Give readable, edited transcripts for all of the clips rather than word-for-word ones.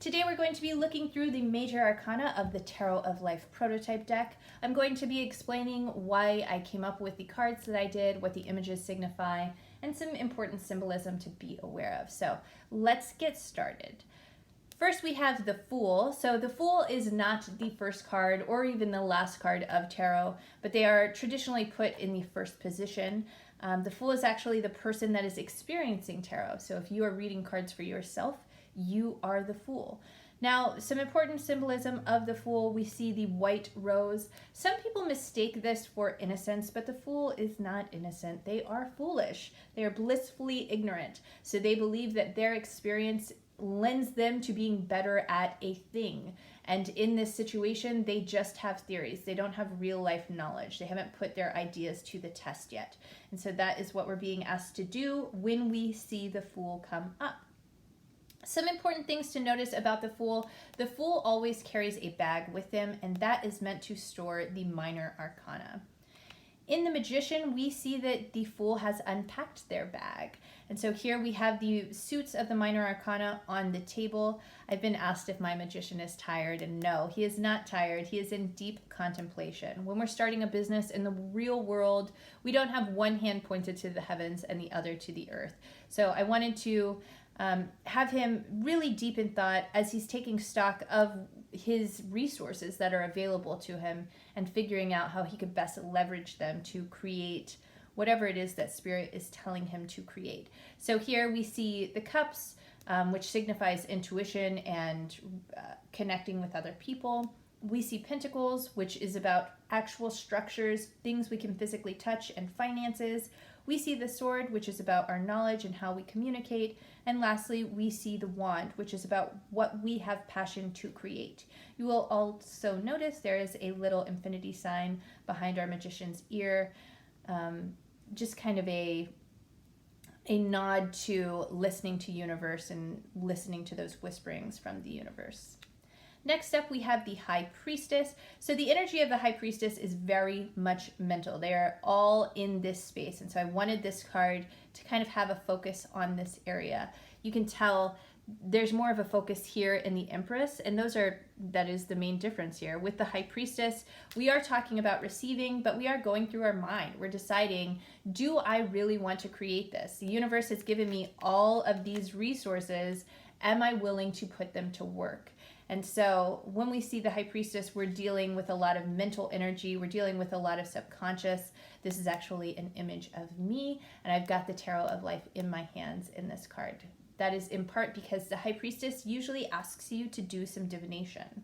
Today we're going to be looking through the major arcana of the Tarot of Life prototype deck. I'm going to be explaining why I came up with the cards that I did, what the images signify, and some important symbolism to be aware of. So let's get started. First we have the Fool. So the Fool is not the first card or even the last card of Tarot, but they are traditionally put in the first position. The Fool is actually the person that is experiencing Tarot. So if you are reading cards for yourself, you are the Fool. Now, some important symbolism of the Fool, we see the white rose. Some people mistake this for innocence, but the Fool is not innocent. They are foolish. They are blissfully ignorant. So they believe that their experience lends them to being better at a thing. And in this situation, they just have theories. They don't have real life knowledge. They haven't put their ideas to the test yet. And so that is what we're being asked to do when we see the Fool come up. Some important things to notice about the Fool. The Fool always carries a bag with him, and that is meant to store the minor arcana. In the Magician, we see that the Fool has unpacked their bag. And so here we have the suits of the minor arcana on the table. I've been asked if my Magician is tired, and no, he is not tired. He is in deep contemplation. When we're starting a business in the real world, we don't have one hand pointed to the heavens and the other to the earth. So I wanted to have him really deep in thought as he's taking stock of his resources that are available to him and figuring out how he could best leverage them to create whatever it is that Spirit is telling him to create. So here we see the cups, which signifies intuition and connecting with other people. We see pentacles, which is about actual structures, things we can physically touch, and finances. We see the sword, which is about our knowledge and how we communicate. And lastly, we see the wand, which is about what we have passion to create. You will also notice there is a little infinity sign behind our Magician's ear, just kind of a nod to listening to universe and listening to those whisperings from the universe. Next up, we have the High Priestess. So the energy of the High Priestess is very much mental. They are all in this space. And so I wanted this card to kind of have a focus on this area. You can tell there's more of a focus here in the Empress, and that is the main difference here. With the High Priestess, we are talking about receiving, but we are going through our mind. We're deciding, do I really want to create this? The universe has given me all of these resources. Am I willing to put them to work? And so when we see the High Priestess, we're dealing with a lot of mental energy. We're dealing with a lot of subconscious. This is actually an image of me, and I've got the Tarot of Life in my hands in this card. That is in part because the High Priestess usually asks you to do some divination.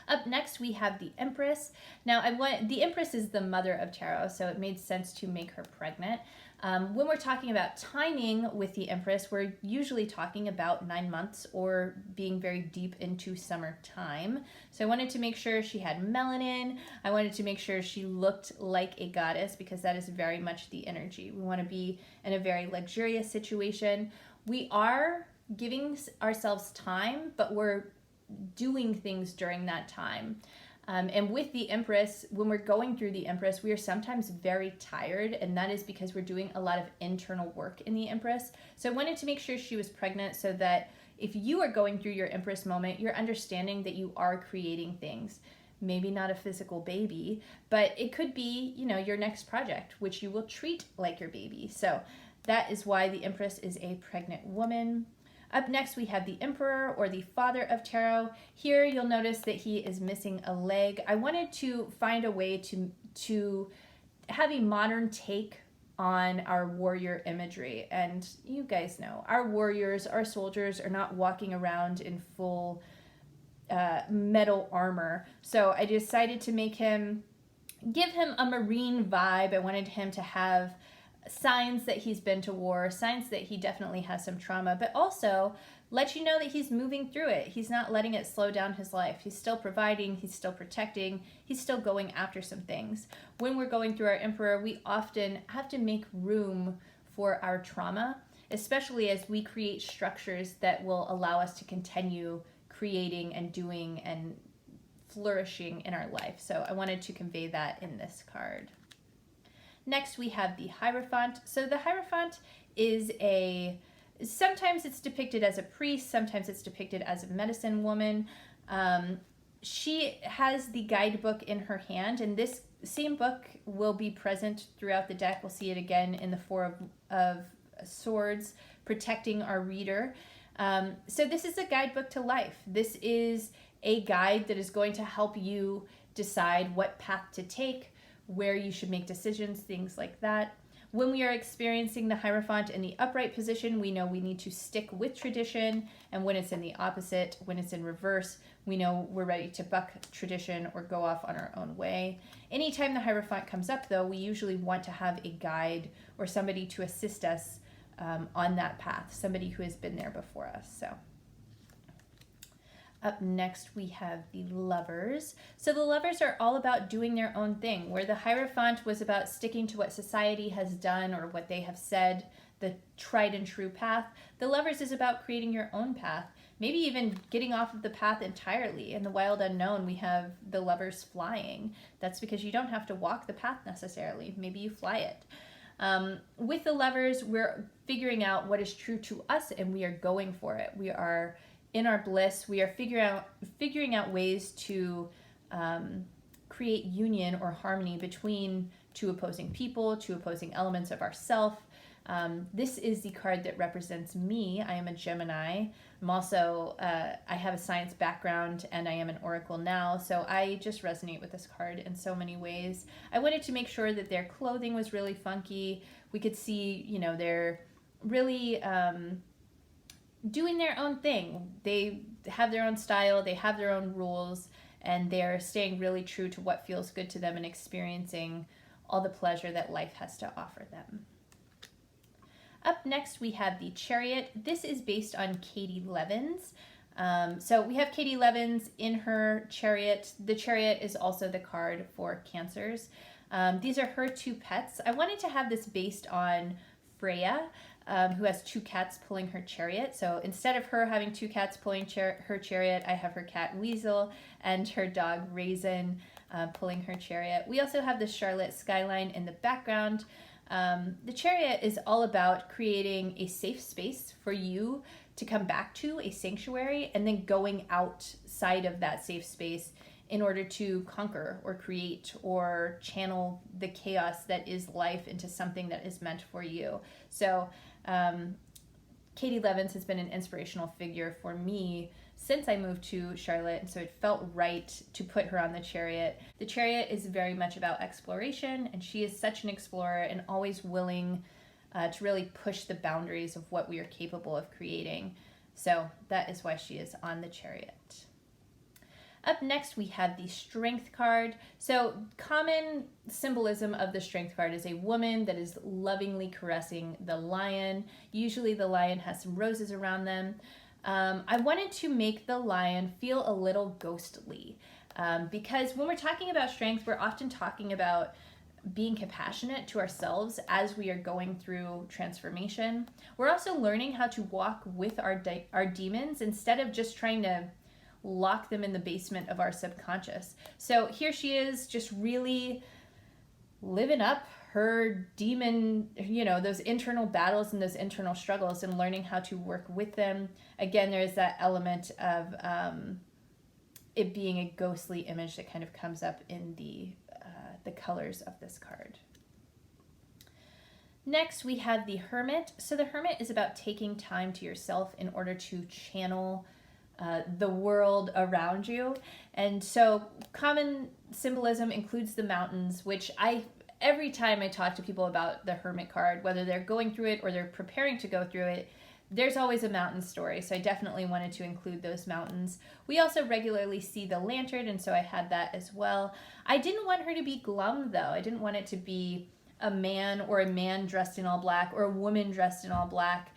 Up next, we have the Empress. Now, the Empress is the mother of Tarot, so it made sense to make her pregnant. When we're talking about timing with the Empress, we're usually talking about 9 months or being very deep into summertime. So I wanted to make sure she had melanin. I wanted to make sure she looked like a goddess because that is very much the energy. We want to be in a very luxurious situation. We are giving ourselves time, but we're doing things during that time. And with the Empress, when we're going through the Empress, we are sometimes very tired, and that is because we're doing a lot of internal work in the Empress. So I wanted to make sure she was pregnant so that if you are going through your Empress moment, you're understanding that you are creating things. Maybe not a physical baby, but it could be, your next project, which you will treat like your baby. So that is why the Empress is a pregnant woman. Up next, we have the Emperor, or the Father of Tarot. Here, you'll notice that he is missing a leg. I wanted to find a way to have a modern take on our warrior imagery. And you guys know, our warriors, our soldiers are not walking around in full metal armor. So I decided to give him a marine vibe. I wanted him to have signs that he's been to war, signs that he definitely has some trauma, but also let you know that he's moving through it. He's not letting it slow down his life. He's still providing, he's still protecting, he's still going after some things. When we're going through our Emperor, we often have to make room for our trauma, especially as we create structures that will allow us to continue creating and doing and flourishing in our life. So I wanted to convey that in this card. Next, we have the Hierophant. So the Hierophant is a Sometimes it's depicted as a priest, sometimes it's depicted as a medicine woman. She has the guidebook in her hand, and this same book will be present throughout the deck. We'll see it again in the Four of Swords, protecting our reader. So this is a guidebook to life. This is a guide that is going to help you decide what path to take, where you should make decisions, things like that. When we are experiencing the Hierophant in the upright position, we know we need to stick with tradition. And when it's in the opposite, when it's in reverse, we know we're ready to buck tradition or go off on our own way. Anytime the Hierophant comes up, though, we usually want to have a guide or somebody to assist us on that path, somebody who has been there before us. So up next, we have the Lovers. So the Lovers are all about doing their own thing, where the Hierophant was about sticking to what society has done or what they have said, the tried and true path. The Lovers is about creating your own path, maybe even getting off of the path entirely. In the Wild Unknown, we have the Lovers flying. That's because you don't have to walk the path necessarily. Maybe you fly it. With the Lovers, we're figuring out what is true to us, and we are going for it. We are in our bliss. We are figuring out ways to create union or harmony between two opposing people, two opposing elements of ourself. This is the card that represents me. I am a Gemini. I'm also, I have a science background, and I am an oracle now, so I just resonate with this card in so many ways. I wanted to make sure that their clothing was really funky. We could see, they're really doing their own thing. They have their own style, they have their own rules, and they're staying really true to what feels good to them and experiencing all the pleasure that life has to offer them. Up next, we have the Chariot. This is based on Katie Levins. So we have Katie Levins in her Chariot. The Chariot is also the card for Cancers. These are her two pets. I wanted to have this based on Freya, who has two cats pulling her chariot. So instead of her having two cats pulling her chariot, I have her cat Weasel and her dog Raisin pulling her chariot. We also have the Charlotte skyline in the background. The Chariot is all about creating a safe space for you to come back to, a sanctuary, and then going outside of that safe space in order to conquer or create or channel the chaos that is life into something that is meant for you. So Katie Levins has been an inspirational figure for me since I moved to Charlotte, and so it felt right to put her on the Chariot. The Chariot is very much about exploration, and she is such an explorer and always willing to really push the boundaries of what we are capable of creating. So that is why she is on the Chariot. Up next, we have the Strength card. So common symbolism of the Strength card is a woman that is lovingly caressing the lion. Usually the lion has some roses around them. I wanted to make the lion feel a little ghostly because when we're talking about strength, we're often talking about being compassionate to ourselves as we are going through transformation. We're also learning how to walk with our demons instead of just trying to lock them in the basement of our subconscious. So here she is, just really living up her demon, those internal battles and those internal struggles, and learning how to work with them. Again, there is that element of it being a ghostly image that kind of comes up in the colors of this card. Next, we have the Hermit. So the Hermit is about taking time to yourself in order to channel the world around you. And so common symbolism includes the mountains, which every time I talk to people about the Hermit card, whether they're going through it or they're preparing to go through it, there's always a mountain story. So I definitely wanted to include those mountains. We also regularly see the lantern, and so I had that as well. I didn't want her to be glum, though. I didn't want it to be a man dressed in all black or a woman dressed in all black.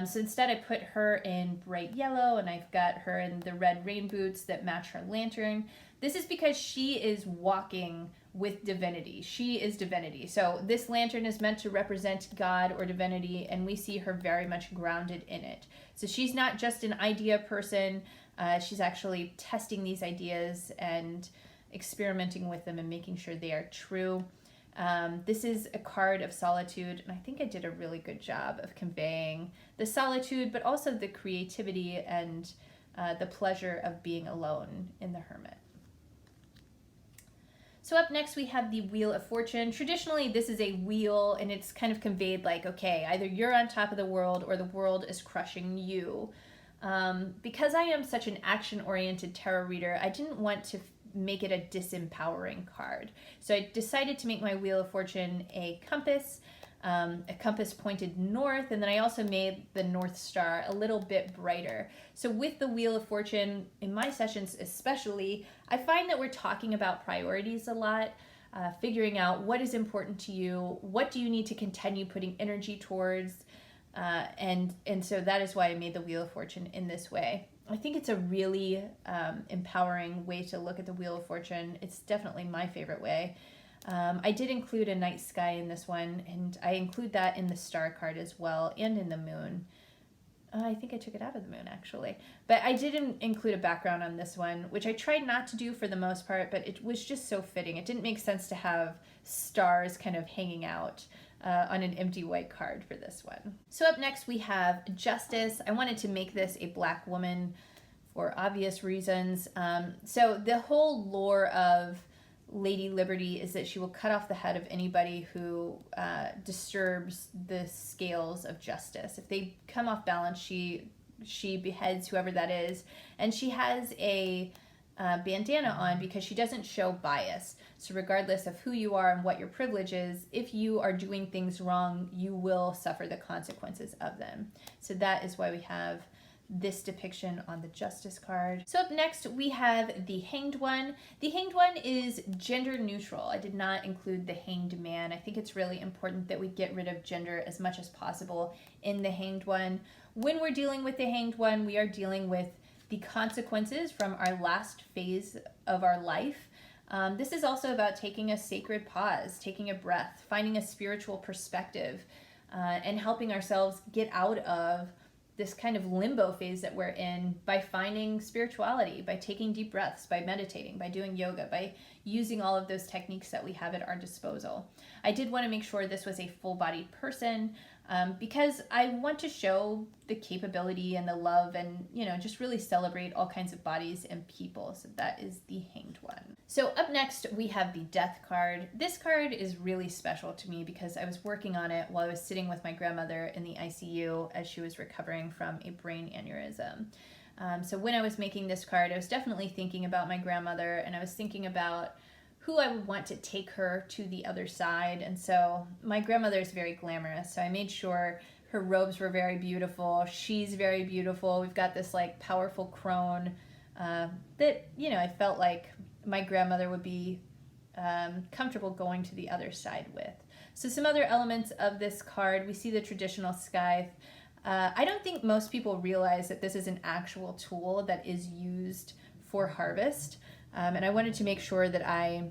So instead I put her in bright yellow, and I've got her in the red rain boots that match her lantern. This is because she is walking with divinity. She is divinity. So this lantern is meant to represent God or divinity, and we see her very much grounded in it. So she's not just an idea person. She's actually testing these ideas and experimenting with them and making sure they are true. This is a card of solitude, and I think I did a really good job of conveying the solitude, but also the creativity and the pleasure of being alone in the Hermit. So up next we have the Wheel of Fortune. Traditionally, this is a wheel, and it's kind of conveyed like, okay, either you're on top of the world or the world is crushing you. Because I am such an action-oriented tarot reader, I didn't want to make it a disempowering card. So I decided to make my Wheel of Fortune a compass pointed north, and then I also made the North Star a little bit brighter. So with the Wheel of Fortune, in my sessions especially, I find that we're talking about priorities a lot, figuring out what is important to you, what do you need to continue putting energy towards, and so that is why I made the Wheel of Fortune in this way. I think it's a really empowering way to look at the Wheel of Fortune. It's definitely my favorite way. I did include a night sky in this one, and I include that in the star card as well, and in the moon. I think I took it out of the moon, actually. But I didn't include a background on this one, which I tried not to do for the most part, but it was just so fitting. It didn't make sense to have stars kind of hanging out on an empty white card for this one. So up next we have Justice. I wanted to make this a black woman for obvious reasons. So the whole lore of Lady Liberty is that she will cut off the head of anybody who disturbs the scales of justice. If they come off balance, she beheads whoever that is. And she has a bandana on because she doesn't show bias. So regardless of who you are and what your privilege is, if you are doing things wrong, you will suffer the consequences of them. So that is why we have this depiction on the Justice card. So up next we have the Hanged One. The Hanged One is gender neutral. I did not include the Hanged Man. I think it's really important that we get rid of gender as much as possible in the Hanged One. When we're dealing with the Hanged One, we are dealing with the consequences from our last phase of our life. This is also about taking a sacred pause, taking a breath, finding a spiritual perspective, and helping ourselves get out of this kind of limbo phase that we're in by finding spirituality, by taking deep breaths, by meditating, by doing yoga, by using all of those techniques that we have at our disposal. I did want to make sure this was a full-bodied person because I want to show the capability and the love and, just really celebrate all kinds of bodies and people. So that is the Hanged One. So up next, we have the Death card. This card is really special to me because I was working on it while I was sitting with my grandmother in the ICU as she was recovering from a brain aneurysm. So when I was making this card, I was definitely thinking about my grandmother, and I was thinking about who I would want to take her to the other side. And so my grandmother is very glamorous, so I made sure her robes were very beautiful. She's very beautiful. We've got this powerful crone that, I felt like my grandmother would be comfortable going to the other side with. So some other elements of this card, we see the traditional scythe. I don't think most people realize that this is an actual tool that is used for harvest. And I wanted to make sure that I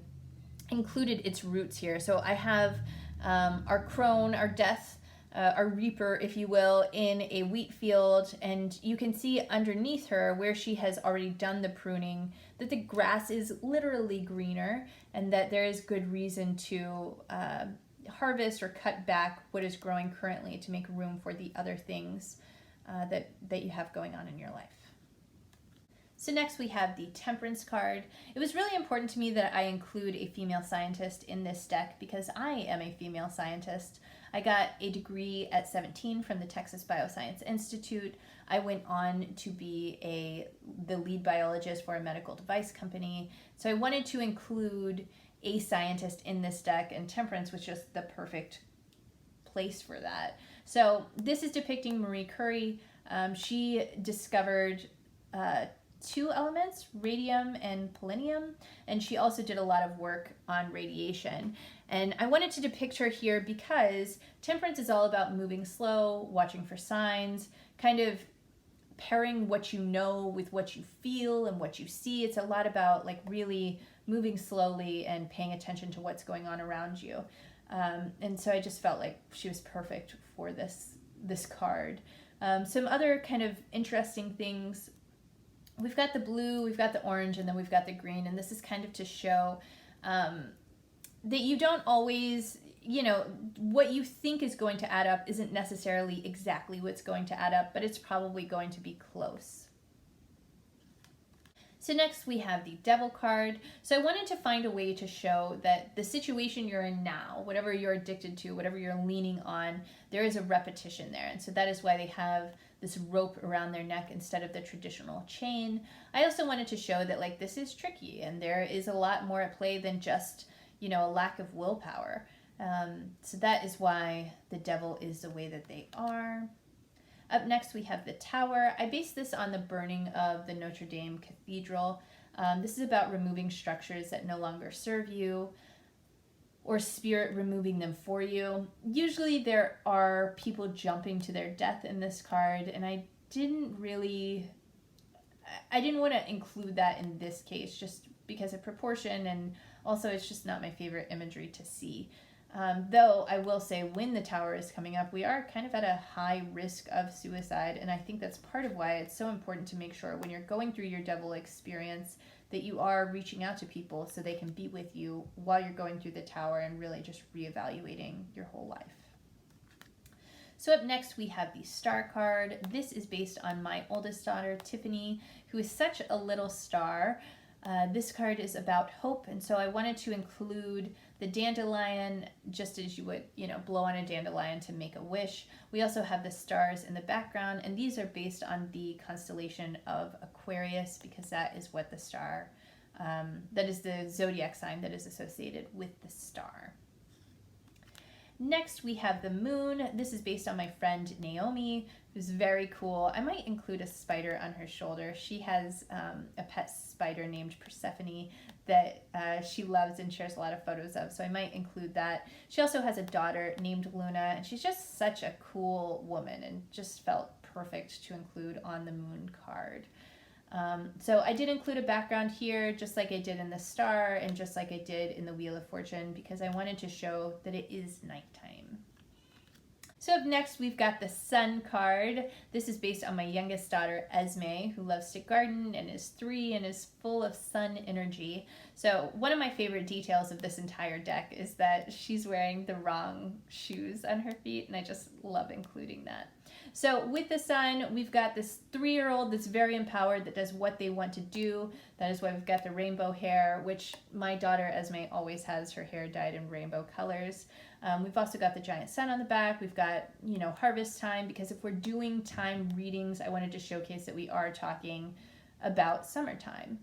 included its roots here. So I have our crone, our death, our reaper, if you will, in a wheat field. And you can see underneath her, where she has already done the pruning, that the grass is literally greener and that there is good reason to harvest or cut back what is growing currently to make room for the other things that you have going on in your life. So next we have the Temperance card. It was really important to me that I include a female scientist in this deck because I am a female scientist. I got a degree at 17 from the Texas Bioscience Institute. I went on to be the lead biologist for a medical device company. So I wanted to include a scientist in this deck, and Temperance was just the perfect place for that. So this is depicting Marie Curie. She discovered two elements, radium and polonium, and she also did a lot of work on radiation. And I wanted to depict her here because Temperance is all about moving slow, watching for signs, kind of pairing what you know with what you feel and what you see. It's a lot about really moving slowly and paying attention to what's going on around you. And so I just felt like she was perfect for this card. Some other kind of interesting things. We've got the blue, we've got the orange, and then we've got the green, and this is kind of to show that you don't always, what you think is going to add up isn't necessarily exactly what's going to add up, but it's probably going to be close. So next we have the Devil card. So I wanted to find a way to show that the situation you're in now, whatever you're addicted to, whatever you're leaning on, there is a repetition there. And so that is why they have this rope around their neck instead of the traditional chain. I also wanted to show that like this is tricky and there is a lot more at play than just, a lack of willpower. So that is why the Devil is the way that they are. Up next, we have the Tower. I based this on the burning of the Notre Dame Cathedral. This is about removing structures that no longer serve you, or spirit removing them for you. Usually there are people jumping to their death in this card, and I didn't want to include that in this case just because of proportion, and also it's just not my favorite imagery to see. Though I will say when the Tower is coming up, we are kind of at a high risk of suicide, and I think that's part of why it's so important to make sure when you're going through your Devil experience that you are reaching out to people so they can be with you while you're going through the Tower and really just reevaluating your whole life. So up next we have the Star card. This is based on my oldest daughter, Tiffany, who is such a little star. This card is about hope, and so I wanted to include the dandelion just as you would, blow on a dandelion to make a wish. We also have the stars in the background, and these are based on the constellation of Aquarius because that is what the star, that is the zodiac sign that is associated with the star. Next, we have the Moon. This is based on my friend Naomi, who's very cool. I might include a spider on her shoulder. She has a pet spider named Persephone that she loves and shares a lot of photos of, so I might include that. She also has a daughter named Luna, and she's just such a cool woman and just felt perfect to include on the Moon card. So I did include a background here, just like I did in the star and just like I did in the Wheel of Fortune, because I wanted to show that it is nighttime. So up next, we've got the Sun card. This is based on my youngest daughter, Esme, who loves to garden and is 3 and is full of sun energy. So one of my favorite details of this entire deck is that she's wearing the wrong shoes on her feet, and I just love including that. So with the Sun, we've got this 3-year-old that's very empowered, that does what they want to do. That is why we've got the rainbow hair, which my daughter Esme always has her hair dyed in rainbow colors. We've also got the giant sun on the back. We've got, harvest time, because if we're doing time readings, I wanted to showcase that we are talking about summertime.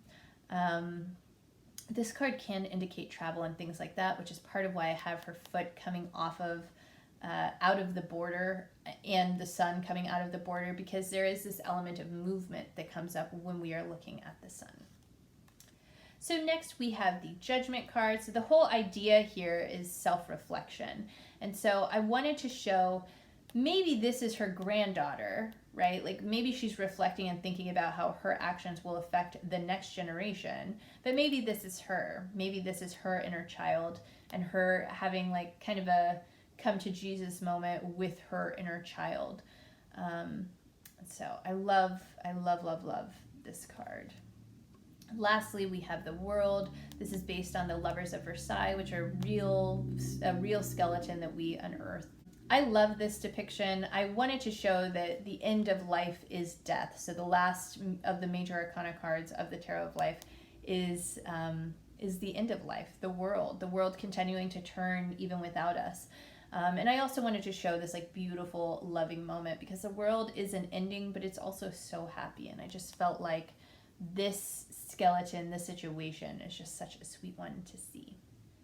This card can indicate travel and things like that, which is part of why I have her foot coming off of out of the border and the sun coming out of the border, because there is this element of movement that comes up when we are looking at the sun. So next we have the Judgment card. So the whole idea here is self-reflection. And so I wanted to show maybe this is her granddaughter, right? Like maybe she's reflecting and thinking about how her actions will affect the next generation, but maybe this is her. Maybe this is her inner child and her having like kind of a come to Jesus moment with her inner child. So I love this card. Lastly, we have the World. This is based on the Lovers of Versailles, which are a real skeleton that we unearthed. I love this depiction. I wanted to show that the end of life is death. So the last of the major arcana cards of the Tarot of Life is the end of life, the world continuing to turn even without us. And I also wanted to show this like beautiful, loving moment, because the world is an ending, but it's also so happy. And I just felt like this skeleton, this situation is just such a sweet one to see.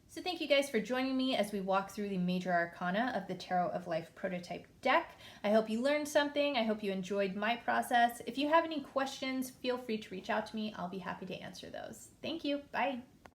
So thank you guys for joining me as we walk through the major arcana of the Tarot of Life prototype deck. I hope you learned something. I hope you enjoyed my process. If you have any questions, feel free to reach out to me. I'll be happy to answer those. Thank you. Bye.